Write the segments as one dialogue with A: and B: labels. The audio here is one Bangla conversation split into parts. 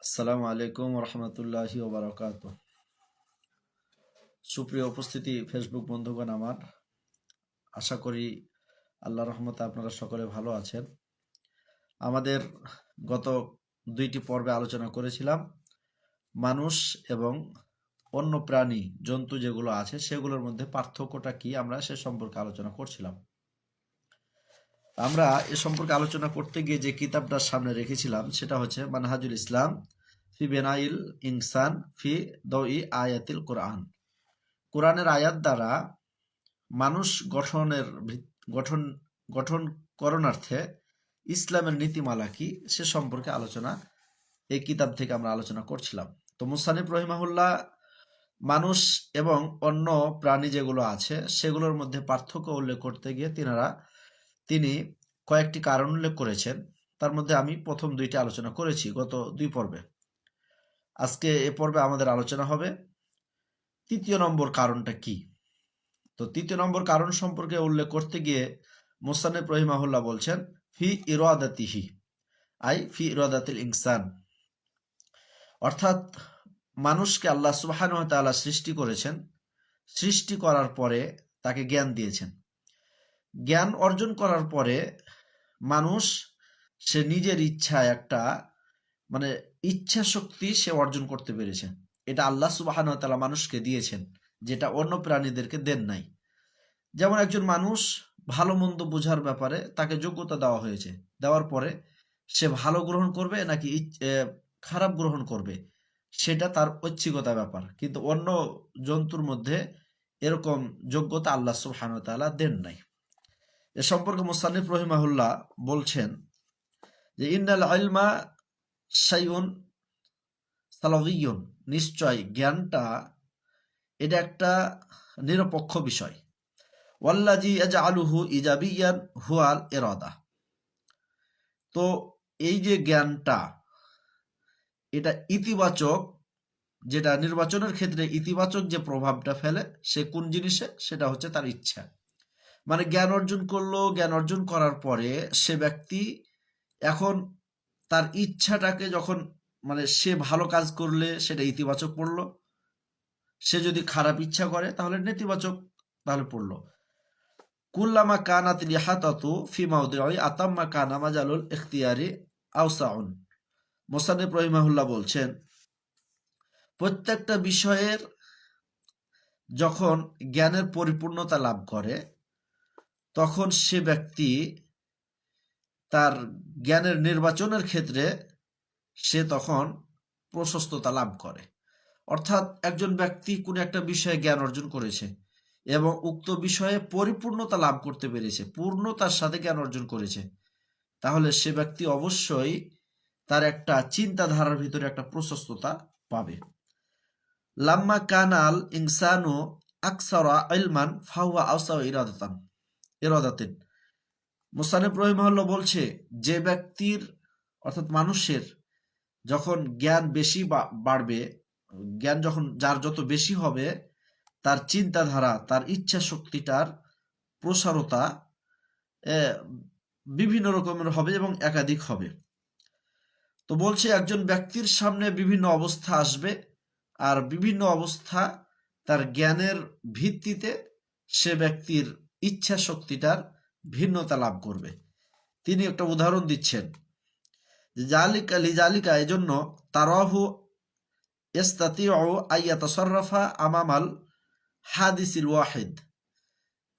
A: আসসালামু আলাইকুম রহমতুল্লাহি ওবরাকাত। সুপ্রিয় উপস্থিতি ফেসবুক বন্ধুগণ, আমার আশা করি আল্লাহ রহমতে আপনারা সকলে ভালো আছেন। আমাদের গত দুইটি পর্বে আলোচনা করেছিলাম মানুষ এবং অন্য প্রাণী জন্তু যেগুলো আছে সেগুলোর মধ্যে পার্থক্যটা কি, আমরা সে সম্পর্কে আলোচনা করছিলাম। আমরা এ সম্পর্কে আলোচনা করতে গিয়ে যে কিতাবটার সামনে রেখেছিলাম সেটা হচ্ছে মানহাজুল ইসলাম ফি বেনাইল ইনসান ফি দই আয়াতিল কোরআন। কোরআনের আয়াত দ্বারা মানুষ গঠন গঠন করণার্থে ইসলামের নীতিমালা কি সে সম্পর্কে আলোচনা এই কিতাব থেকে আমরা আলোচনা করছিলাম। তো মুসানিফ রহিমাহুল্লাহ মানুষ এবং অন্য প্রাণী যেগুলো আছে সেগুলোর মধ্যে পার্থক্য উল্লেখ করতে গিয়ে তিনি কয়েকটি কারণ উল্লেখ করেছেন। তার মধ্যে আমি প্রথম দুইটি আলোচনা করেছি গত দুই পর্বে। আজকে এ পর্বে আমাদের আলোচনা হবে তৃতীয় নম্বর কারণটা কি। তো তৃতীয় নম্বর কারণ সম্পর্কে উল্লেখ করতে গিয়ে মুসান্নিফ রহিমাহুল্লাহ বলছেন ফি ইরাদাতিহি, আই ফি ইরাদাতিল ইনসান, অর্থাৎ মানুষকে আল্লাহ সুবহানাহু ওয়া তাআলা সৃষ্টি করেছেন। সৃষ্টি করার পরে তাকে জ্ঞান দিয়েছেন। জ্ঞান অর্জন করার পরে মানুষ সে নিজের ইচ্ছায় একটা ইচ্ছা শক্তি সে অর্জন করতে পেরেছে। এটা আল্লাহ সুবহানাহু ওয়া তাআলা মানুষকে দিয়েছেন, যেটা অন্য প্রাণীদেরকে দেন নাই। যেমন একজন মানুষ ভালো মন্দ বোঝার ব্যাপারে তাকে যোগ্যতা দেওয়া হয়েছে, দেওয়ার পরে সে ভালো গ্রহণ করবে নাকি খারাপ গ্রহণ করবে সেটা তার ঐচ্ছিকতা ব্যাপার, কিন্তু অন্য জন্তুর মধ্যে এরকম যোগ্যতা আল্লাহ সুবহানাহু ওয়া তাআলা দেন নাই। এ সম্পর্কে মুসান্নিফ রহিমাহুল্লাহ বলছেন যে ইন্নাল ইলমা শাইউন সালাভিয়ুন, নিশ্চয় জ্ঞানটা এটা একটা নিরপেক্ষ বিষয়। ওয়াল্লাজি ইয়াজআলুহু ইজাবিয়ান হুয়াল ইরাদা, তো এই যে জ্ঞানটা এটা ইতিবাচক, যেটা নির্বাচনের ক্ষেত্রে ইতিবাচক যে প্রভাবটা ফেলে সে কোন জিনিসে, সেটা হচ্ছে তার ইচ্ছা। জ্ঞান অর্জন করলো, জ্ঞান অর্জন করার পরে সে ব্যক্তি এখন তার ইচ্ছাটাকে যখন সে ভালো কাজ করলে সেটা ইতিবাচক পড়লো, সে যদি খারাপ ইচ্ছা করে তাহলে নেতিবাচক তাহলে পড়লো। কুল্লামা কানাত লিহাতাতু ফি মাওদিই আতাম্মা কানা মাজালুল ইখতিয়ারি আওসাউন। মুসান্নিফ রহিমাহুল্লাহ বলছেন প্রত্যেকটা বিষয়ের যখন জ্ঞানের পরিপূর্ণতা লাভ করে তখন সে ব্যক্তি তার জ্ঞানের নির্বাচনের ক্ষেত্রে সে তখন প্রশস্ততা লাভ করে। অর্থাৎ একজন ব্যক্তি কোনো একটা বিষয়ে জ্ঞান অর্জন করেছে এবং উক্ত বিষয়ে পরিপূর্ণতা লাভ করতে পেরেছে, পূর্ণতার সাথে জ্ঞান অর্জন করেছে, তাহলে সে ব্যক্তি অবশ্যই তার একটা চিন্তাধারার ভিতরে একটা প্রশস্ততা পাবে। লাম্মা কানাল ইনসানু আকসারা ইলমান ফাহুয়া আওসাউ ইরাদাতিন। মুসান্নিফ রহিমাহুল্লাহ বলছে যে ব্যক্তির অর্থাৎ মানুষের যখন জ্ঞান বেশি বাড়বে, জ্ঞান যখন যার যত বেশি হবে তার চিন্তাধারা, তার ইচ্ছা শক্তিটার প্রসারতা বিভিন্ন রকমের হবে এবং একাধিক হবে। তো বলছে একজন ব্যক্তির সামনে বিভিন্ন অবস্থা আসবে আর বিভিন্ন অবস্থা তার জ্ঞানের ভিত্তিতে সে ব্যক্তির ইচ্ছা শক্তিটার ভিন্নতা লাভ করবে। তিনি একটা উদাহরণ দিচ্ছেন, জালিকা লিজালিকা, এজন্য তারাহু ইস্তাতিউ আইয়াতাসাররাফা আমামাল হাদিসিল ওয়াহিদ,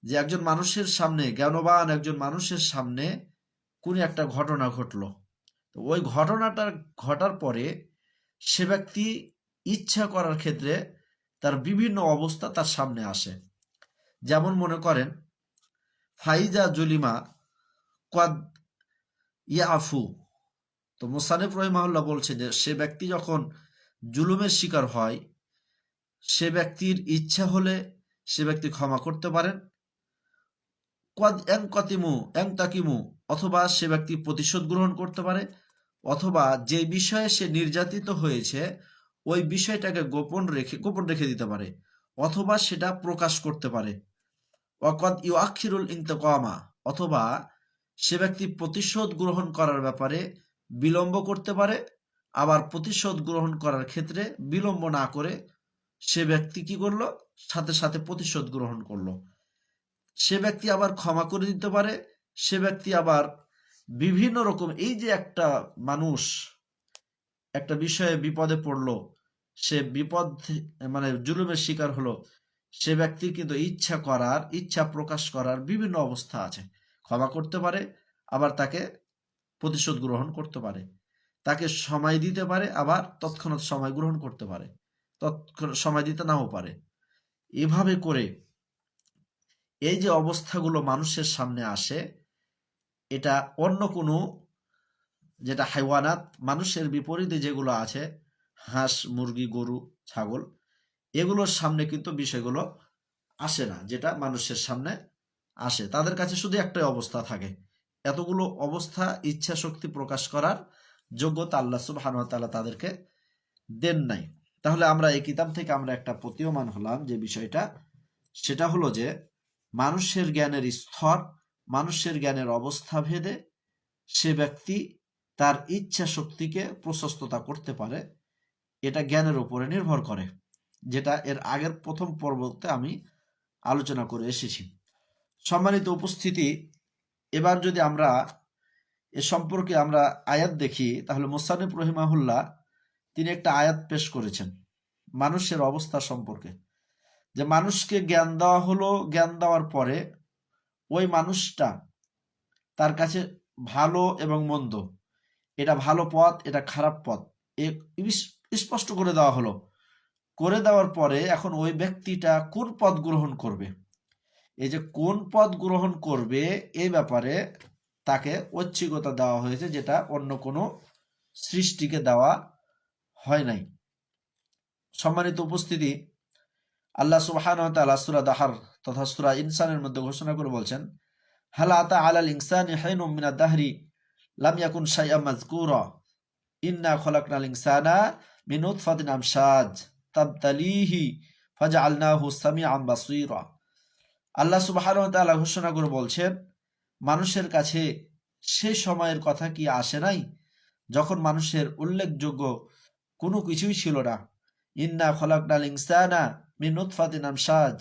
A: যে একজন মানুষের সামনে, জ্ঞানবান একজন মানুষের সামনে কোন একটা ঘটনা ঘটলো, তো ওই ঘটনাটা ঘটার পরে সে ব্যক্তি ইচ্ছা করার ক্ষেত্রে তার বিভিন্ন অবস্থা তার সামনে আসে। যেমন মনে করেন ফাইজা জুলিমা কোয়াদ ইয়াফু, তো মুসানিফ রহিমাহুল্লাহ বলছে যে সে ব্যক্তি যখন জুলুমের শিকার হয় সে ব্যক্তির ইচ্ছা হলে সে ব্যক্তি ক্ষমা করতে পারেন, অথবা সে ব্যক্তি প্রতিশোধ গ্রহণ করতে পারে, অথবা যে বিষয়ে সে নির্যাতিত হয়েছে ওই বিষয়টাকে গোপন রেখে দিতে পারে, অথবা সেটা প্রকাশ করতে পারে। ওয়াকাদ ইউআখিরুল ইনতিকামা, অথবা সে ব্যক্তি প্রতিশোধ গ্রহণ করার ব্যাপারে বিলম্ব করতে পারে, আবার প্রতিশোধ গ্রহণ করার ক্ষেত্রে বিলম্ব না করে সে ব্যক্তি কি করলো, সাথে সাথে প্রতিশোধ গ্রহণ করলো। সে ব্যক্তি আবার ক্ষমা করে দিতে পারে, সে ব্যক্তি আবার বিভিন্ন রকম, এই যে একটা মানুষ একটা বিষয়ে বিপদে পড়লো, সে বিপদ মানে জুলুমের শিকার হলো, সে ব্যক্তির কিন্তু ইচ্ছা প্রকাশ করার বিভিন্ন অবস্থা আছে। ক্ষমা করতে পারে, আবার তাকে প্রতিশোধ গ্রহণ করতে পারে, তাকে সময় দিতে পারে, আবার তৎক্ষণাৎ সময় গ্রহণ করতে পারে, তৎক্ষণাৎ সময় দিতে নাও পারে। এভাবে করে এই যে অবস্থাগুলো মানুষের সামনে আসে, এটা অন্য কোনো, যেটা হাইওয়ানাত মানুষের বিপরীতে যেগুলো আছে, হাঁস, মুরগি, গরু, ছাগল, এগুলোর সামনে কিন্তু বিষয়গুলো আসে না। যেটা মানুষের সামনে আসে, তাদের কাছে শুধু একটাই অবস্থা থাকে। এতগুলো অবস্থা ইচ্ছা শক্তি প্রকাশ করার যোগ্যতা আল্লাহ সুবহানাহু ওয়া তাআলা তাদেরকে দেন নাই। তাহলে আমরা এই কিতাব থেকে আমরা একটা প্রতীয়মান হলাম যে বিষয়টা, সেটা হলো যে মানুষের জ্ঞানের স্তর, মানুষের জ্ঞানের অবস্থা ভেদে সে ব্যক্তি তার ইচ্ছা শক্তিকে প্রশস্ততা করতে পারে। এটা জ্ঞানের উপরে নির্ভর করে, যেটা এর আগের প্রথম পর্বতে আমি আলোচনা করে এসেছি। সম্মানিত উপস্থিতি, এবার যদি আমরা এ সম্পর্কে আমরা আয়াত দেখি, তাহলে মুসান্নিফ রহিমাহুল্লাহ তিনি একটা আয়াত পেশ করেছেন মানুষের অবস্থা সম্পর্কে, যে মানুষকে জ্ঞান দেওয়া হলো, জ্ঞান দেওয়ার পরে ওই মানুষটা, তার কাছে ভালো এবং মন্দ, এটা ভালো পথ, এটা খারাপ পথ, স্পষ্ট করে দেওয়া হলো। করে দেওয়ার পরে এখন ওই ব্যক্তিটা কোন পথ গ্রহণ করবে, এই যে কোন পথ গ্রহণ করবে, এই ব্যাপারে তাকে ঐচ্ছিকতা দেওয়া হয়েছে, যেটা অন্য কোনো সৃষ্টিকে দেওয়া হয় নাই। সম্মানিত উপস্থিতি, আল্লাহ সুবহানাহু ওয়া তাআলা সূরা দাহর তথা সূরা ইনসানের মধ্যে ঘোষণা করে বলছেন, হাল আতা আলাল ইনসানি হিনুম মিনাদ দাহরি লাম ইয়াকুন শাইআম মাযকুরা ইন্না খলাকনাল ইনসানা মিন নুতফাতিন আমশাজ তাবতালিহি ফাজআলনাহু সামিআন বাসীরা। আল্লাহ সুবহানাহু ওয়া তাআলা ঘোষণা করে বলছেন, মানুষের কাছে সেই সময়ের কথা কি আসে নাই যখন মানুষের উল্লেখযোগ্য কোনো কিছুই ছিল না। ইন্না খলাকনাল ইনসানা মিন নুতফাতিন আমশাজ,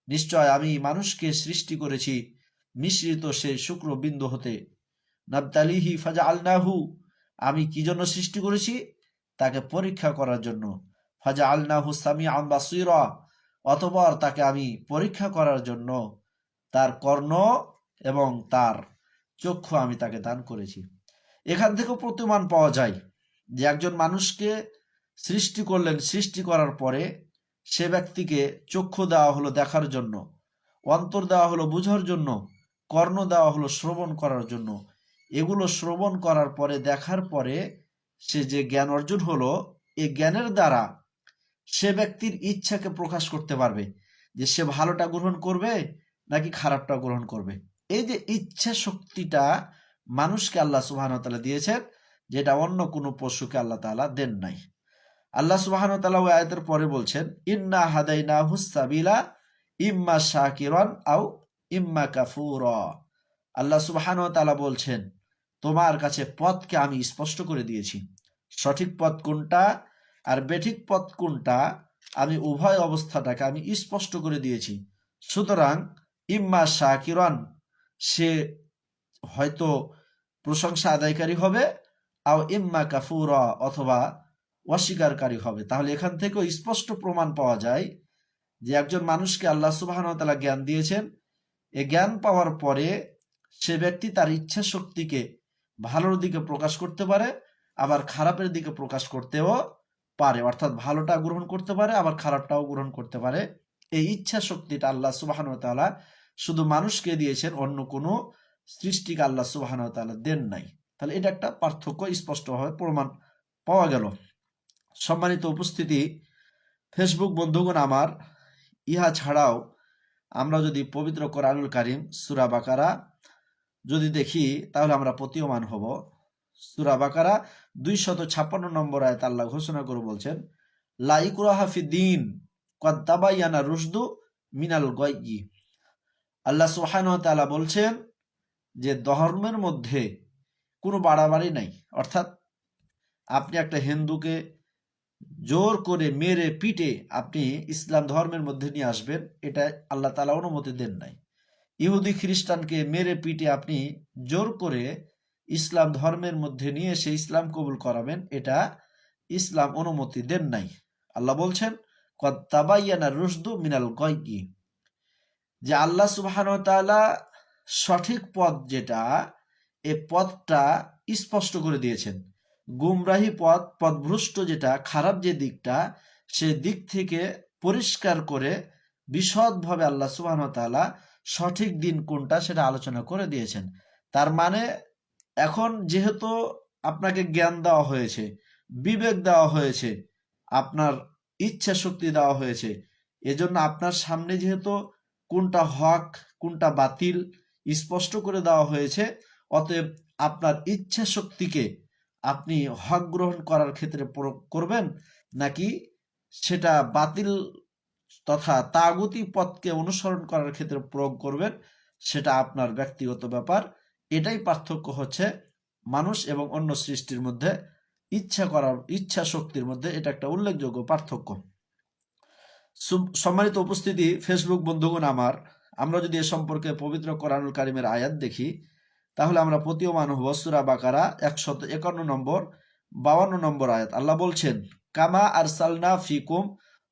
A: নিশ্চয় আমি মানুষকে সৃষ্টি করেছি মিশ্রিত সেই শুক্র বিন্দু হতে। নাবতালিহি ফাজআলনাহু, আমি কি জন্য সৃষ্টি করেছি, তাকে পরীক্ষা করার জন্য। ফাজআলনাহু সামিআন বাসীরা, অতঃপর তাকে আমি পরীক্ষা করার জন্য তার কর্ণ এবং তার চক্ষু আমি তাকে দান করেছি। এখান থেকেও প্রতিমান পাওয়া যায় যে একজন মানুষকে সৃষ্টি করলেন, সৃষ্টি করার পরে সে ব্যক্তিকে চক্ষু দেওয়া হলো দেখার জন্য, অন্তর দেওয়া হলো বুঝার জন্য, কর্ণ দেওয়া হলো শ্রবণ করার জন্য। এগুলো শ্রবণ করার পরে, দেখার পরে সে যে জ্ঞান অর্জন হলো, এই জ্ঞানের দ্বারা সে ব্যক্তির ইচ্ছাকে প্রকাশ করতে পারবে যে সে ভালোটা গ্রহণ করবে নাকি খারাপটা গ্রহণ করবে। এই যে ইচ্ছা শক্তিটা মানুষকে আল্লাহ সুবহানাহু ওয়া তাআলা দিয়েছেন, যেটা অন্য কোনো পশুকে আল্লাহ তাআলা দেন নাই। আল্লাহ সুবহানাহু ওয়া তাআলা ওই আয়াতের পরে বলছেন, ইন্না হাদাইনাহুস সাবিলা ইম্মা শাকিরান আও ইম্মা কাফুরা। আল্লাহ সুবহানাহু ওয়া তাআলা বলছেন, তোমার কাছে পথকে আমি স্পষ্ট করে দিয়েছি, সঠিক পথ কোনটা আর বেঠিক পথ কোনটা, আমি উভয় অবস্থাটাকে আমি স্পষ্ট করে দিয়েছি। সুতরাং ইম্মা শাকিরান, সে হয়তো প্রশংসা আদায়কারী হবে, আও ইম্মা কাফুরা, অথবা অস্বীকারী হবে। তাহলে এখান থেকেও স্পষ্ট প্রমাণ পাওয়া যায় যে একজন মানুষকে আল্লাহ সুবহানাহু ওয়া তাআলা জ্ঞান দিয়েছেন, এই জ্ঞান পাওয়ার পরে সে ব্যক্তি তার ইচ্ছা শক্তিকে ভালোর দিকে প্রকাশ করতে পারে, আবার খারাপের দিকে প্রকাশ করতেও পারে, অর্থাৎ ভালোটা গ্রহণ করতে পারে, আবার খারাপটাও গ্রহণ করতে পারে। এই ইচ্ছা শক্তিটা আল্লাহ সুবহানাহু ওয়া তাআলা শুধু মানুষকে দিয়েছেন, অন্য কোনো সৃষ্টিকে আল্লাহ সুবহানাহু ওয়া তাআলা দেন নাই। তাহলে এটা একটা পার্থক্য স্পষ্টভাবে প্রমাণ পাওয়া গেল। সম্মানিত উপস্থিতি, ফেসবুক বন্ধুগণ আমার, ইহা ছাড়াও আমরা যদি পবিত্র কোরআনুল কারীম সূরা বাকারা যদি দেখি, তাহলে আমরা প্রতীয়মান হব। সূরা বাকারা 256 নম্বর আয়াত আল্লাহ ঘোষণা করে বলছেন, লা ইকরাহা ফিদ্দীন ক্বাদ তাবায়্যানা রুশদু মিনাল গায়য়্যি। আল্লাহ সুবহানাহু ওয়া তাআলা বলছেন যে ধর্মের মধ্যে কোনো বাড়াবাড়ি নাই, অর্থাৎ আপনি একটা হিন্দুকে জোর করে মেরে পিটে আপনি ইসলাম ধর্মের মধ্যে নিয়ে আসবেন, এটা আল্লাহ তাআলা অনুমতি দেন নাই। ইহুদি খ্রিস্টানকে মেরে পিটে আপনি জোর করে ইসলাম ধর্মের মধ্যে নিয়ে এসে ইসলাম কবুল করাবেন, এটা ইসলাম অনুমতি দেন নাই। আল্লাহ বলছেন কদ তাবাইয়ানা রুশদু মিনাল গায়য়ি, যে আল্লাহ সুবহানাহু ওয়া তাআলা সঠিক পথ যেটা, এই পথটা স্পষ্ট করে দিয়েছেন। গুমরাহি পথ, পথভ্রষ্ট যেটা, খারাপ যে দিকটা, সে দিক থেকে পরিষ্কার করে বিশদভাবে আল্লাহ সুবহানাহু ওয়া তাআলা সঠিক দিন কোনটা সেটা আলোচনা করে দিয়েছেন। তার মানে এখন যেহেতু আপনাকে জ্ঞান দেওয়া হয়েছে, বিবেক দেওয়া হয়েছে, আপনার ইচ্ছা শক্তি দেওয়া হয়েছে, এজন্য আপনার সামনে যেহেতু কোনটা হক কোনটা বাতিল স্পষ্ট করে দেওয়া হয়েছে, অতএব আপনার ইচ্ছা শক্তিকে আপনি হক গ্রহণ করার ক্ষেত্রে প্রয়োগ করবেন, নাকি সেটা বাতিল তথা তাগুতি পথকে অনুসরণ করার ক্ষেত্রে প্রয়োগ করবেন, সেটা আপনার ব্যক্তিগত ব্যাপার। এটাই পার্থক্য হচ্ছে মানুষ এবং অন্য সৃষ্টির মধ্যে, ইচ্ছা শক্তির মধ্যে এটা একটা উল্লেখযোগ্য পার্থক্য। সম্মানিত উপস্থিতি, ফেসবুক বন্ধুগণ আমার, আমরা যদি এ সম্পর্কে পবিত্র কোরআনুল কারিমের আয়াত দেখি, তাহলে আমরা প্রতীয়মান হব সূরা বাকারা 151 নম্বর 52 নম্বর আয়াত। আল্লাহ বলছেন কামা আরসালনা ফিকুম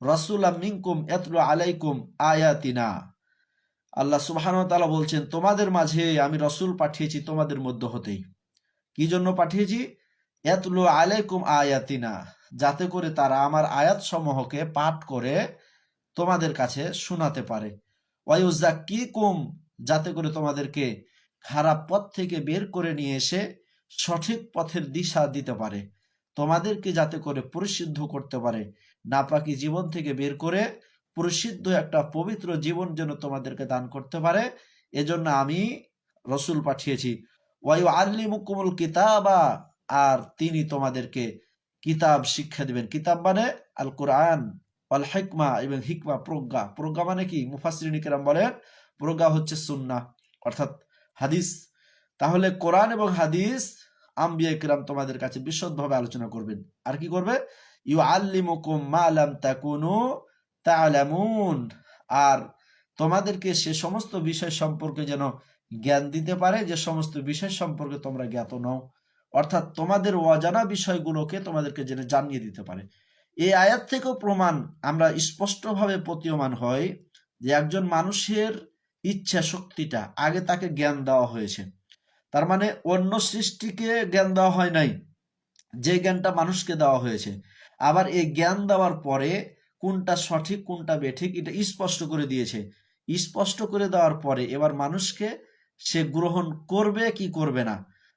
A: রাসূলাম মিনকুম ইয়াতলু আলাইকুম আয়াতিনা। আল্লাহ সুবহানাহু ওয়া তাআলা বলছেন তোমাদের মাঝে আমি রসুল পাঠিয়েছি তোমাদের মধ্য হতেই। কি জন্য পাঠিয়েছি? ইয়াতলু আলাইকুম আয়াতিনা, যাতে করে তারা আমার আয়াত সমূহকে পাঠ করে তোমাদের কাছে শোনাতে পারে। ওয়ায়ুযাক্কিকুম, যাতে করে তোমাদেরকে খারাপ পথ থেকে বের করে নিয়ে এসে সঠিক পথের দিশা দিতে পারে, তোমাদেরকে যাতে করে পরিশুদ্ধ করতে পারে, নাপাকি জীবন থেকে বের করে পরিশুদ্ধ একটা পবিত্র জীবন যেন তোমাদেরকে দান করতে পারে, এজন্য আমি রসুল পাঠিয়েছি। ওয়ায়ুআল্লিমুকুমুল কিতাবা, আর তিনি তোমাদেরকে কিতাব শিক্ষা দিবেন। কিতাব মানে আল কোরআন, আল হিকমা, এবং হিকমা প্রজ্ঞা। প্রজ্ঞা মানে কি? মুফাসসিরিন কিরাম বলেন প্রজ্ঞা হচ্ছে সুন্নাহ, অর্থাৎ হাদিস। তাহলে কোরআন এবং হাদিস আম্বিয়া কিরাম তোমাদের কাছে বিশদভাবে আলোচনা করবেন। আর কি করবে? ইউআল্লিমুকুম মা লাম তাকুনু তা'লামুন, আর তোমাদেরকে সে সমস্ত বিষয় সম্পর্কে যেন জ্ঞান দিতে পারে যে সমস্ত বিষয় সম্পর্কে তোমরা জ্ঞাত নও, অর্থাৎ তোমাদের অজানা বিষয়গুলোকে তোমাদেরকে যেন জানিয়ে দিতে পারে। এই আয়াত থেকেও প্রমাণ আমরা স্পষ্টভাবে প্রতীয়মান হয় যে একজন মানুষের ইচ্ছা শক্তিটা আগে তাকে জ্ঞান দেওয়া হয়েছে। তার মানে অন্য সৃষ্টিকে জ্ঞান দেওয়া হয় নাই, যে জ্ঞানটা মানুষকে দেওয়া হয়েছে। আবার এই জ্ঞান দেওয়ার পরে কোনটা সঠিক কোনটা বেঠিক এটা স্পষ্ট করে দিয়েছে। স্পষ্ট করে দেওয়ার পরে এবার মানুষকে সে গ্রহণ করবে কি করবে না,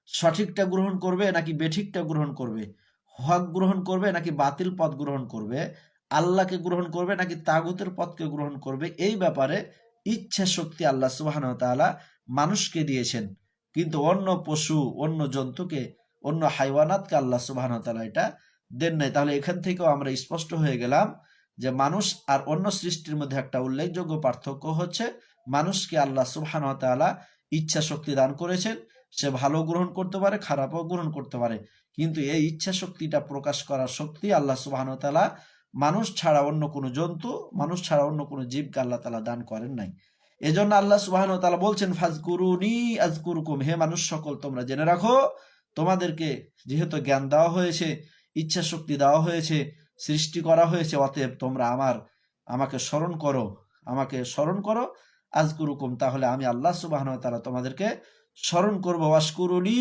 A: সঠিকটা গ্রহণ করবে নাকি বেঠিকটা গ্রহণ করবে, হক গ্রহণ করবে নাকি বাতিল পথ গ্রহণ করবে, আল্লাহকে গ্রহণ করবে নাকি তাগুতের পথকে গ্রহণ করবে, এই ব্যাপারে ইচ্ছা শক্তি আল্লাহ সুবহানাহু ওয়া তাআলা মানুষকে দিয়েছেন। কিন্তু অন্য পশু, অন্য জন্তুকে, অন্য হাইওয়ানাতকে আল্লাহ সুবহানাহু ওয়া তাআলা এটা দেন নাই। তাহলে এখান থেকেও আমরা স্পষ্ট হয়ে গেলাম যে মানুষ আর অন্য সৃষ্টির মধ্যে একটা উল্লেখযোগ্য পার্থক্য হচ্ছে মানুষকে আল্লাহ সুবহানাহু ওয়া তাআলা ইচ্ছা শক্তি দান করেছেন। সে ভালো গ্রহণ করতে পারে, খারাপও গ্রহণ করতে পারে, কিন্তু এই ইচ্ছা শক্তিটা প্রকাশ করার শক্তি আল্লাহ সুবহানাহু ওয়া তাআলা মানুষ ছাড়া অন্য কোনো জন্তু, মানুষ ছাড়া অন্য কোনো জীবকে আল্লাহ তাআলা দান করেন নাই। এজন্য আল্লাহ সুবহানাহু ওয়া তাআলা বলছেন ফাজকুরুনি আযকুরুকুম, হে মানুষ সকল তোমরা জেনে রাখো তোমাদেরকে যেহেতু জ্ঞান দেওয়া হয়েছে, ইচ্ছা শক্তি দেওয়া হয়েছে, সৃষ্টি করা হয়েছে, অতএব তোমরা আমাকে স্মরণ করো, আমাকে স্মরণ করো। আযকুরুকুম, তাহলে আমি আল্লাহ সুবহানাহু ওয়া তাআলা তোমাদেরকে স্মরণ করব। ওয়াশকুরুনি,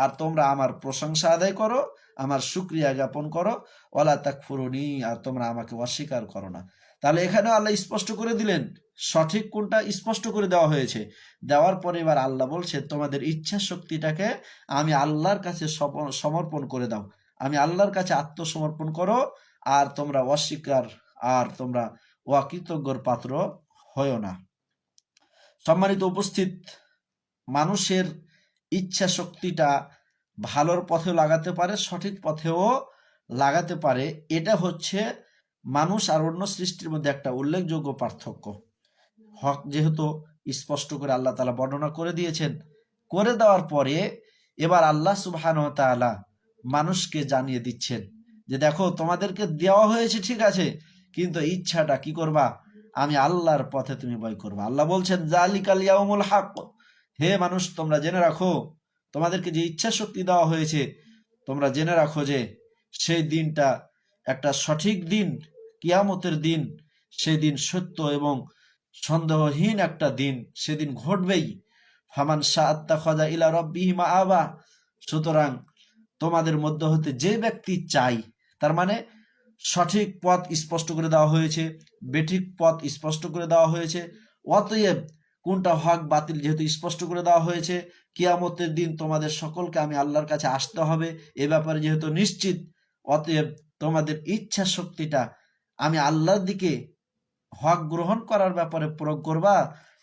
A: আর তোমরা আমার প্রশংসা আদায় করো, আমার শুকরিয়া জ্ঞাপন করো। ওয়ালা তাকফুরুনি, আর তোমরা আমাকে অস্বীকার করো না। তাহলে এখানে আল্লাহ স্পষ্ট করে দিলেন সঠিক কোনটা স্পষ্ট করে দেওয়া হয়েছে। দেওয়ার পরে এবার আল্লাহ বলছে তোমাদের ইচ্ছা শক্তিটাকে আমি আল্লাহর কাছে সমর্পণ করে দাও, আমি আল্লাহর কাছে আত্মসমর্পণ করো, আর তোমরা অস্বীকার আর তোমরা অকৃতজ্ঞর পাত্র হয়ো না। সম্মানিত উপস্থিত, মানুষের ইচ্ছা শক্তিটা ভালোর পথেও লাগাতে পারে, সঠিক পথেও লাগাতে পারে। এটা হচ্ছে মানুষ আর অন্য সৃষ্টির মধ্যে একটা উল্লেখযোগ্য পার্থক্য। হক যেহেতু স্পষ্ট করে আল্লাহ তাআলা বর্ণনা করে দিয়েছেন, করে দেওয়ার পরে এবার আল্লাহ সুবহানাহু ওয়া তাআলা মানুষকে জানিয়ে দিচ্ছেন যে দেখো তোমাদেরকে দেওয়া হয়েছে ঠিক আছে, কিন্তু ইচ্ছাটা কি করবা, আমি আল্লাহর পথে তুমি ভয় করবা। আল্লাহ বলছেন জালিকাল ইয়াউমুল হক, হে মানুষ তোমরা জেনে রাখো, তোমাদেরকে যে ইচ্ছা শক্তি দেওয়া হয়েছে তোমরা জেনে রাখো যে সেই দিনটা একটা সঠিক দিন, কিয়ামতের দিন। সেই দিন সত্য এবং সন্দেহহীন একটা দিন, সেদিন ঘটবেই। ফামান শাআত্তাখাযা ইলা রাব্বিহি মাআবা, সুতরাং তোমাদের মধ্য হতে যে ব্যক্তি চাই, তার মানে সঠিক পথ স্পষ্ট করে দেওয়া হয়েছে, বেঠিক পথ স্পষ্ট করে দেওয়া হয়েছে। অতএব কোনটা হক বাতিল যেহেতু স্পষ্ট করে দেওয়া হয়েছে, কিয়ামতের দিন তোমাদের সকলকে আমি আল্লাহর কাছে আসতে হবে এ ব্যাপারে যেহেতু নিশ্চিত, অতএব তোমাদের ইচ্ছা শক্তিটা আমি আল্লাহর দিকে হক গ্রহণ করার ব্যাপারে প্রয়োগ করবা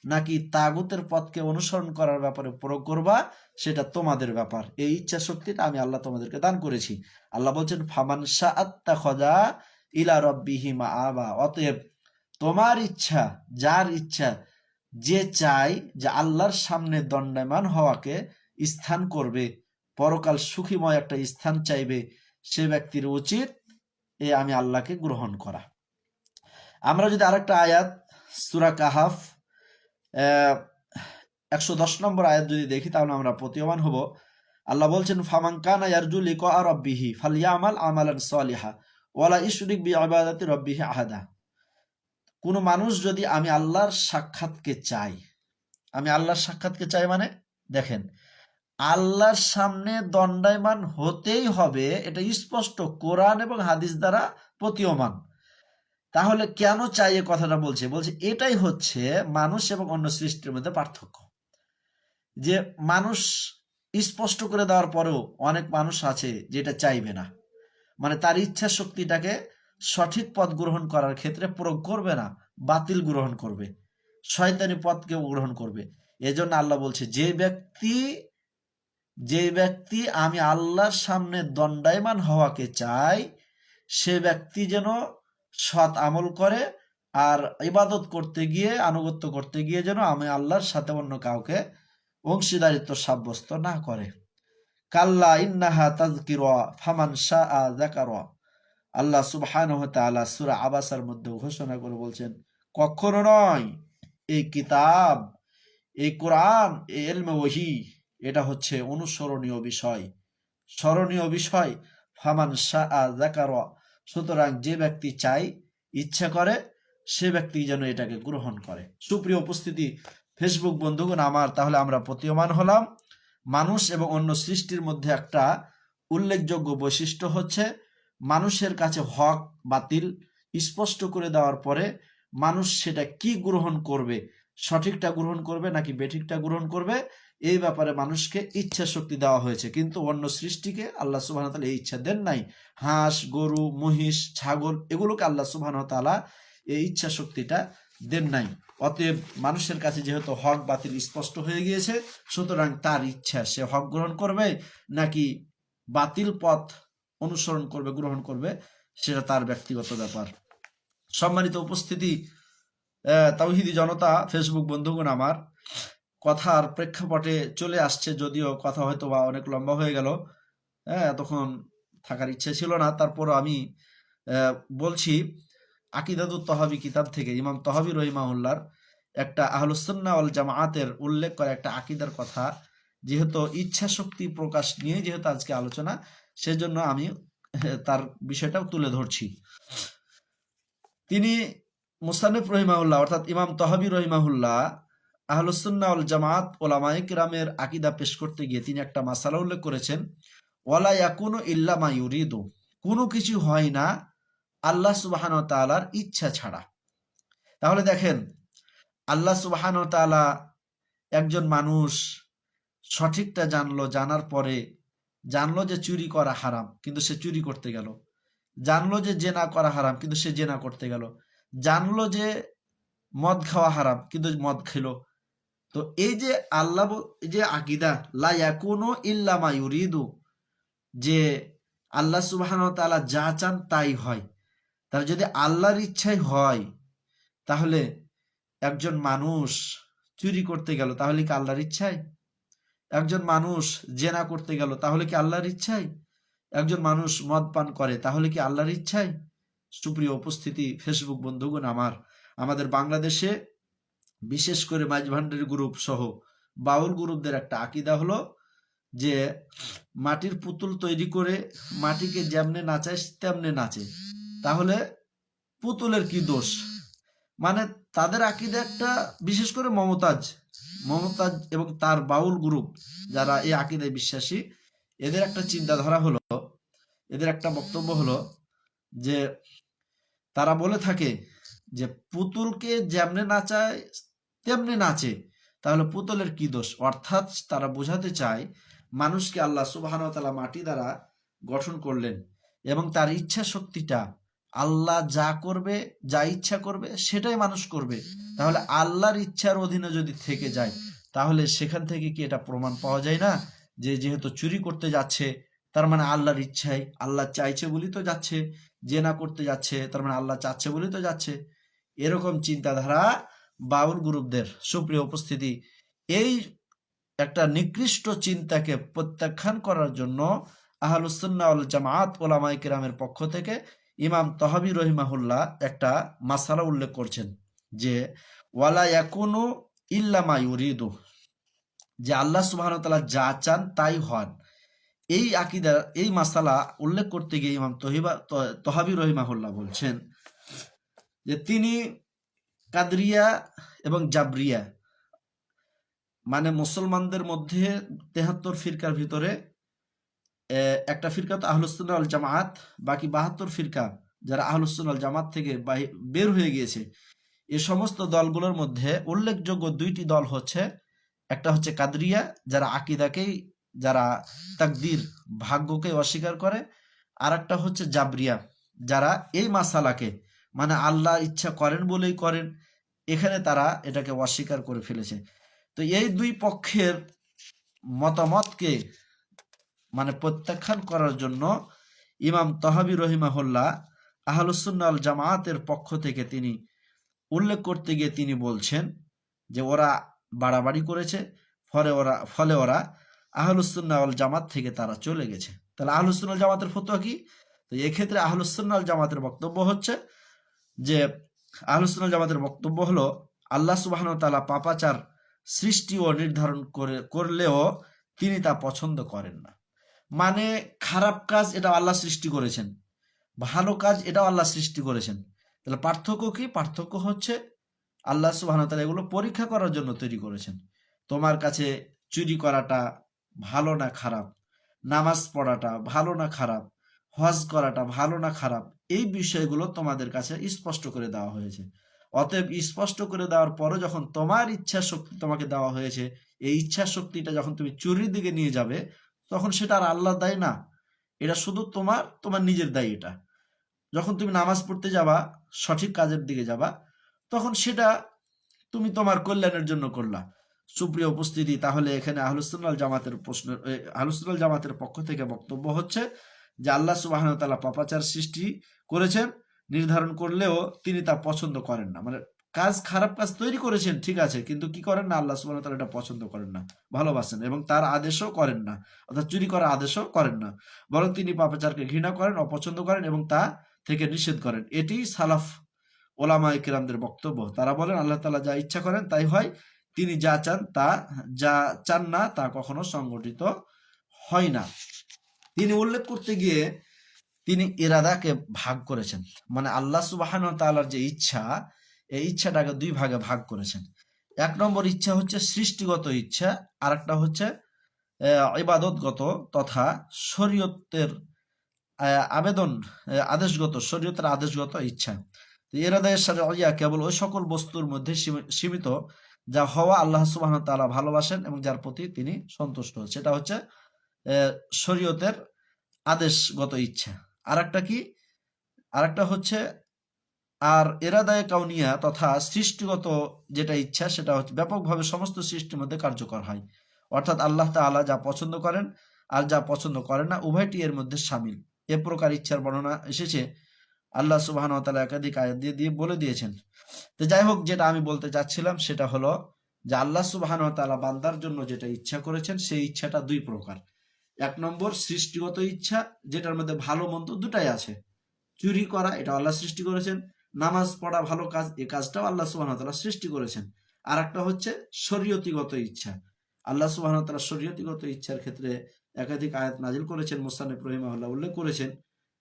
A: নাকি তাগুতের পথকে অনুসরণ করার ব্যাপারে প্রয়োগ করবা, সেটা তোমাদের ব্যাপার। এই ইচ্ছা শক্তিটা আমি আল্লাহ তোমাদেরকে দান করেছি। আল্লাহ বলছেন ফামান শাআত্তাখাযা ইলা রাব্বিহি মাআবা, অতএব তোমার ইচ্ছা, যার ইচ্ছা, যে চাই যে আল্লাহর সামনে দণ্ডায়মান হওয়াকে স্থান করবে, পরকাল সুখীময় একটা স্থান চাইবে, সে ব্যক্তির উচিত আমি আল্লাহকে গ্রহণ করা। আমরা যদি আরেকটা আয়াত সূরা কাহাফ 110 নম্বর আয়াত যদি দেখি তাহলে আমরা প্রতীয়মান হব। আল্লাহ বলছেন ফামান কানা ইয়ারজু লিকা রাব্বিহি ফালইয়ামাল আমালান সলিহা ওয়ালা ইশরিক বিইবাদাতি রাব্বিহি আহাদা। কোন মানুষ যদি আমি আল্লাহর সাক্ষাৎকে চাই, আমি আল্লাহর সাক্ষাৎকে চাই মানে দেখেন, আল্লাহর সামনে দণ্ডায়মান হতেই হবে, এটা স্পষ্ট কোরআন এবং হাদিস দ্বারা প্রতীয়মান। তাহলে কেন চাই এ কথাটা বলছে, এটাই হচ্ছে মানুষ এবং অন্য সৃষ্টির মধ্যে পার্থক্য। যে মানুষ স্পষ্ট করে দেওয়ার পরেও অনেক মানুষ আছে যেটা চাইবে না, মানে তার ইচ্ছা শক্তিটাকে সঠিক পথ গ্রহণ করার ক্ষেত্রে প্রয়োগ করবে না, বাতিল গ্রহণ করবে, শয়তানি পথকে গ্রহণ করবে। এজন্য আল্লাহ বলছে যে ব্যক্তি আমি আল্লাহর সামনে দণ্ডায়মান হওয়াকে চাই, সে ব্যক্তি যেন সৎ আমল করে, আর ইবাদত করতে গিয়ে, আনুগত্য করতে গিয়ে যেন আমি আল্লাহর সাথে অন্য কাউকে অংশীদারিত্ব সাব্যস্ত না করে। কাল্লা ইন্নাহা তাযকিরা ফামান শাআ যাকারা, আল্লাহ সুবহানাহু ওয়া তাআলা সূরা আবাসার মধ্যে ঘোষণা করে বলছেন কখনো নয়, এই কিতাব, এই কোরআন, এই ইলমে ওহী, এটা হচ্ছে অনুসরণীয় বিষয়, স্মরণীয় বিষয়। ফামান শাআ যাকারা, সুতরাং যে ব্যক্তি চাই, ইচ্ছা করে, সে ব্যক্তি যেন এটাকে গ্রহণ করে। সুপ্রিয় উপস্থিতি ফেসবুক বন্ধুগণ আমার, তাহলে আমরা প্রতীয়মান হলাম মানুষ এবং অন্য সৃষ্টির মধ্যে একটা উল্লেখযোগ্য বৈশিষ্ট্য হচ্ছে মানুষের কাছে হক বাতিল স্পষ্ট করে দেওয়ার পরে মানুষ সেটা কি গ্রহণ করবে, সঠিকটা গ্রহণ করবে নাকি বেঠিকটা গ্রহণ করবে, এই ব্যাপারে মানুষকে ইচ্ছা শক্তি দেওয়া হয়েছে। কিন্তু অন্য সৃষ্টিকে আল্লাহ সুবহানাহু ওয়া তাআলা এই ইচ্ছা দেন নাই। হাঁস, গরু, মহিষ, ছাগল, এগুলোকে আল্লাহ সুবহানাহু ওয়া তাআলা এই ইচ্ছা শক্তিটা দেন নাই। অতএব মানুষের কাছে যেহেতু হক বাতিল স্পষ্ট হয়ে গিয়েছে, সুতরাং তার ইচ্ছা সে হক গ্রহণ করবে নাকি বাতিল পথ অনুসরণ করবে, গ্রহণ করবে, সেটা তার ব্যক্তিগত ব্যাপার। সম্মানিত উপস্থিতি তাওহীদি জনতা, ফেসবুক বন্ধুগণ আমার, কথার প্রেক্ষাপটে চলে আসছে, যদিও কথা হয়তো বা অনেক লম্বা হয়ে গেল, এতক্ষণ থাকার ইচ্ছে ছিল না, তারপর আমি বলছি আকিদাতুত তহাবি কিতাব থেকে ইমাম তহাবি রহিমাহুল্লাহর একটা আহলুস সুন্নাহ ওয়াল জামাআতের উল্লেখ করে একটা আকিদার কথা, যেহেতু ইচ্ছা শক্তি প্রকাশ নিয়ে যেহেতু আজকে আলোচনা, সেজন্য আমি তার বিষয়টাও তুলে ধরছি। তিনি মুসান্নিফ রহিমাহুল্লাহ অর্থাৎ ইমাম তহাবি রহিমাহুল্লাহ আহলুস সুন্নাহ ওয়াল জামাআত উলামায়ে কিরামের আকীদা পেশ করতে গিয়ে তিনি একটা মাসালা উল্লেখ করেছেন, ওয়ালা ইয়াকুনু ইল্লা মা ইউরিদু, কোনো কিছু হয় না আল্লাহ সুবহানাহু ওয়া তাআলার ইচ্ছা ছাড়া। তাহলে দেখেন, আল্লাহ সুবহানাহু ওয়া তাআলা, একজন মানুষ সঠিকটা জানলো, জানার পরে জানলো যে চুরি করা হারাম, কিন্তু সে চুরি করতে গেল। জানলো যে জেনা করা হারাম, কিন্তু সে জেনা করতে গেল। জানলো যে মদ খাওয়া হারাম, কিন্তু মদ খেলো। তো এই যে আল্লাহ, এই যে আকীদা লা ইয়াকুনু ইল্লা মা ইউরিদু, যে আল্লাহ সুবহানাহু ওয়া তাআলা যা চান তাই হয়। তাহলে যদি আল্লাহর ইচ্ছাই হয়, তাহলে একজন মানুষ চুরি করতে গেল, তাহলে কি আল্লাহর ইচ্ছায়? একজন মানুষ জেনা করতে গেল, তাহলে কি আল্লাহর ইচ্ছায়? একজন মানুষ মদ পান করে, তাহলে কি আল্লাহর ইচ্ছায়? সুপ্রিয় উপস্থিতি ফেসবুক বন্ধুগণ আমার, আমাদের বাংলাদেশে বিশেষ করে মাঝভান্ডারি গ্রুপ সহ বাউল গ্রুপদের একটা আকীদা হলো যে মাটির পুতুল তৈরি করে মাটিকে যেমনে নাচায় তেমনে নাচে, তাহলে পুতুলের কি দোষ? মানে তাদের আকীদা একটা, বিশেষ করে মমতাজ মমতাজ এবং তার বাউল গ্রুপ যারা এই আকীদায় বিশ্বাসী, এদের একটা চিন্তাধারা হলো, এদের একটা বক্তব্য হলো যে তারা বলে থাকে যে পুতুলকে যেমনে নাচায় তেমনি নাচে, তাহলে পুতুলের কি দোষ? অর্থাৎ তারা বোঝাতে চায় মানুষকে আল্লাহ সুবহানাহু ওয়া তাআলা মাটি দ্বারা গঠন করলেন এবং তার ইচ্ছা শক্তিটা, আল্লাহ যা করবে, যা ইচ্ছা করবে সেটাই মানুষ করবে। তাহলে আল্লাহর ইচ্ছার অধীনে যদি থেকে যায়, তাহলে সেখান থেকে কি এটা প্রমাণ পাওয়া যায় না যে যেহেতু চুরি করতে যাচ্ছে তার মানে আল্লাহর ইচ্ছাই, আল্লাহ চাইছে বলেই তো যাচ্ছে, জেনা করতে যাচ্ছে তার মানে আল্লাহ চাচ্ছে বলেই তো যাচ্ছে। এরকম চিন্তাধারা বাউল গ্রুপদের। সুপ্রিয় উপস্থিতি, এই একটা নিকৃষ্ট চিন্তাকে প্রত্যাখ্যান করার জন্য আহলুস সুন্নাহ ওয়াল জামাআত উলামায়ে কিরামের পক্ষ থেকে ইমাম তহাবী রহিমাহুল্লাহ একটা মাসালা উল্লেখ করছেন যে ওয়ালা ইয়াকুনু ইল্লা মা ইউরিদু, যে আল্লাহ সুবহানাহু ওয়া তাআলা যা চান তাই হন। এই আকীদা, এই মাসালা উল্লেখ করতে গিয়ে ইমাম তহাবী রহিমাহুল্লাহ বলছেন যে তিনি কাদরিয়া এবং জাবরিয়া, মানে মুসলমানদের মধ্যে ৭৩ ফিরকার ভিতরে একটা ফিরকা তো আহলুস সুন্নাহ ওয়াল জামাআত, বাকি ৭২ ফিরকা যারা আহলুস সুন্নাহ ওয়াল জামাত থেকে বের হয়ে গিয়েছে, এই সমস্ত দলগুলোর মধ্যে উল্লেখযোগ্য দুইটি দল হচ্ছে, একটা হচ্ছে কাদরিয়া যারা আকীদাকেই, যারা তাকদীর ভাগ্যকে অস্বীকার করে, আর একটা হচ্ছে জাবরিয়া যারা এই মাসালাকে, মানে আল্লাহ ইচ্ছা করেন বলেই করেন, এখানে তারা এটাকে অস্বীকার করে ফেলেছে। তো এই দুই পক্ষের মতামতকে মানে প্রত্যাখ্যান করার জন্য ইমাম তহাবী রহিমাহুল্লাহ আহলুস সুন্নাহ ওয়াল জামাআতের পক্ষ থেকে তিনি উল্লেখ করতে গিয়ে তিনি বলছেন যে ওরা বাড়াবাড়ি করেছে, ফলে ওরা আহলুস সুন্নাহ ওয়াল জামাত থেকে তারা চলে গেছে। তাহলে আহলুস সুন্নাহ ওয়াল জামাতের ফতোয়া কি? তো এক্ষেত্রে আহলুস সুন্নাহ ওয়াল জামাতের বক্তব্য হচ্ছে যে আহলুস সুন্নাহ ওয়াল জামাতের বক্তব্য হলো আল্লাহ সুবহানাহু ওয়া তাআলা পাপাচার সৃষ্টি ও নির্ধারণ করলেও তিনি তা পছন্দ করেন না। মানে খারাপ কাজ এটা আল্লাহ সৃষ্টি করেছেন, ভালো কাজ এটাও আল্লাহ সৃষ্টি করেছেন। তাহলে পার্থক্য কি? পার্থক্য হচ্ছে আল্লাহ সুবহানাহু ওয়া তাআলা এগুলো পরীক্ষা করার জন্য তৈরি করেছেন। তোমার কাছে চুরি করাটা ভালো না খারাপ, নামাজ পড়াটা ভালো না খারাপ, হজ করাটা ভালো না খারাপ, এই বিষয়গুলো তোমাদের কাছে স্পষ্ট করে দেওয়া হয়েছে। অতএব স্পষ্ট করে দেওয়ার পরও যখন তোমার ইচ্ছা শক্তি তোমাকে দেওয়া হয়েছে, এই ইচ্ছা শক্তিটা যখন তুমি চুরির দিকে নিয়ে যাবে, তখন সেটা আর আল্লাহর দায় না, এটা শুধু তোমার নিজের দায়। এটা যখন তুমি নামাজ পড়তে যাবা, সঠিক কাজের দিকে যাবা, তখন সেটা তুমি তোমার কল্যাণের জন্য করলা। সুপ্রিয় উপস্থিতি, তাহলে এখানে আহলুস সুন্নাহ ওয়াল জামাতের আহলুস সুন্নাহ ওয়াল জামাতের পক্ষ থেকে বক্তব্য হচ্ছে যে আল্লাহ সুবহানাহু ওয়া তাআলা পাপাচার সৃষ্টি করেছেন, নির্ধারণ করলেও তিনি তা পছন্দ করেন না। মানে খারাপ কাজ তৈরি করেছেন ঠিক আছে, কিন্তু কি করেন না, আল্লাহ সুবহানাহু ওয়া তাআলা এটা পছন্দ করেন না, ভালোবাসেন এবং তার আদেশও করেন না, অর্থাৎ চুরি করার আদেশও করেন না, বরং তিনি পাপাচারকে ঘৃণা করেন, অপছন্দ করেন এবং তা থেকে নিষেধ করেন। এটি সালাফ ওলামায়ে কিরামদের বক্তব্য। তারা বলেন আল্লাহ তাআলা যা ইচ্ছা করেন তাই হয়, তিনি যা চান না তা কখনো সংগঠিত হয় না। তিনি উল্লেখ করতে গিয়ে তিনি ইরাদাকে ভাগ করেছেন, মানে আল্লাহ সুবহানাহু ওয়া তাআলার যে ইচ্ছা, এই ইচ্ছাটাকে দুই ভাগে ভাগ করেছেন। এক নম্বর ইচ্ছা হচ্ছে সৃষ্টিগত ইচ্ছা, আর একটা হচ্ছে ইবাদতগত তথা শরীয়তের শরীয়তের আদেশগত ইচ্ছা। ইরাদায়ে শারঈয়া কেবল ওই সকল বস্তুর মধ্যে সীমিত যা হওয়া আল্লাহ সুবহানাহু ওয়া তাআলা ভালোবাসেন এবং যার প্রতি তিনি সন্তুষ্ট, সেটা হচ্ছে শরীয়তের আদেশগত ইচ্ছা। আরেকটা কি? আরেকটা হচ্ছে ইরাদায়ে কাউনিয়া তথা সৃষ্টিগত যেটা ইচ্ছা, সেটা হচ্ছে ব্যাপকভাবে সমস্ত সৃষ্টির মধ্যে কার্যকর হয়। অর্থাৎ আল্লাহ তাআলা যা পছন্দ করেন আর যা পছন্দ করেন না উভয়টি এর মধ্যে শামিল। এ প্রকার ইচ্ছার বর্ণনা এসেছে আল্লাহ সুবহানাহু ওয়া তাআলা একাধিক আয়াত দিয়ে বলে দিয়েছেন। তো যাই হোক, যেটা আমি বলতে চাচ্ছিলাম সেটা হলো যে আল্লাহ সুবহানাহু ওয়া তাআলা বান্দার জন্য যেটা ইচ্ছা করেছেন, সেই ইচ্ছাটা দুই প্রকার। এক নম্বর সৃষ্টিগত ইচ্ছা, যেটার মধ্যে ভালো মন্দ দুটাই আছে। চুরি করা এটা আল্লাহ সৃষ্টি করেছেন, নামাজ পড়া ভালো কাজ, এই কাজটাও আল্লাহ সুবহানাহু ওয়া তাআলা সৃষ্টি করেছেন। আর একটা হচ্ছে শরীয়তিগত ইচ্ছা। আল্লাহ সুবহানাহু ওয়া তাআলা শরীয়তিগত ইচ্ছার ক্ষেত্রে একাধিক আয়াত নাজিল করেছেন, মুসান্নিফ রাহিমাহুল্লাহ উল্লেখ করেছেন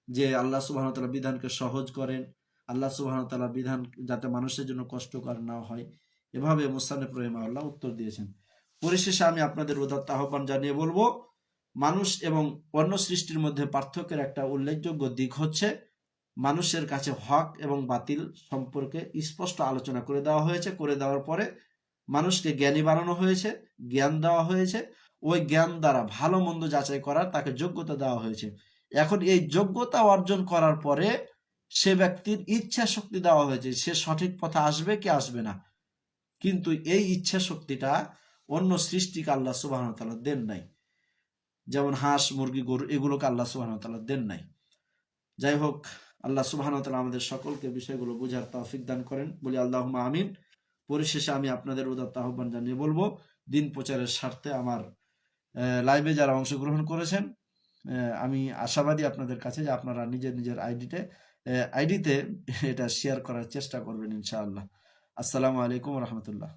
A: যে আল্লাহ সুবহানাহু ওয়া তাআলা বিধানকে সহজ করেন, আল্লাহ সুবহানাহু ওয়া তাআলা বিধান যাতে মানুষের জন্য কষ্টকর না হয়, এভাবে মুসান্নিফ রাহিমাহুল্লাহ উত্তর দিয়েছেন। পরিশেষে আমি আপনাদের উদাত্ত আহ্বান জানিয়ে বলবো, মানুষ এবং অন্য সৃষ্টির মধ্যে পার্থক্যের একটা উল্লেখযোগ্য দিক হচ্ছে মানুষের কাছে হক এবং বাতিল সম্পর্কে স্পষ্ট আলোচনা করে দেওয়া হয়েছে। করে দেওয়ার পরে মানুষকে জ্ঞানী বানানো হয়েছে, জ্ঞান দেওয়া হয়েছে, ওই জ্ঞান দ্বারা ভালো মন্দ যাচাই করার তাকে যোগ্যতা দেওয়া হয়েছে। এখন এই যোগ্যতা অর্জন করার পরে সে ব্যক্তির ইচ্ছা শক্তি দেওয়া হয়েছে, সে সঠিক পথে আসবে কি আসবে না। কিন্তু এই ইচ্ছা শক্তিটা অন্য সৃষ্টিকে আল্লাহ সুবহানাহু ওয়া তাআলা দেন নাই। যেমন হাঁস, মুরগি, গরু, এগুলোকে আল্লাহ সুবহানাহু ওয়া তাআলা দেন নাই। যাই হোক, আল্লাহ সুবহানাহু ওয়া তাআলা আমাদের সকলকে বিষয়গুলো বোঝার তৌফিক দান করেন, বলি আল্লাহুম্মা আমিন। পরিশেষে আমি আপনাদের উদাত্ত আহ্বান জানিয়ে বলবো, দিন প্রচারের স্বার্থে আমার লাইভে যারা অংশগ্রহণ করেছেন, আমি আশাবাদী আপনাদের কাছে যে আপনারা নিজের নিজের আইডিতে এটা শেয়ার করার চেষ্টা করবেন ইনশাআল্লাহ। আসসালামু আলাইকুম ওয়া রাহমাতুল্লাহ।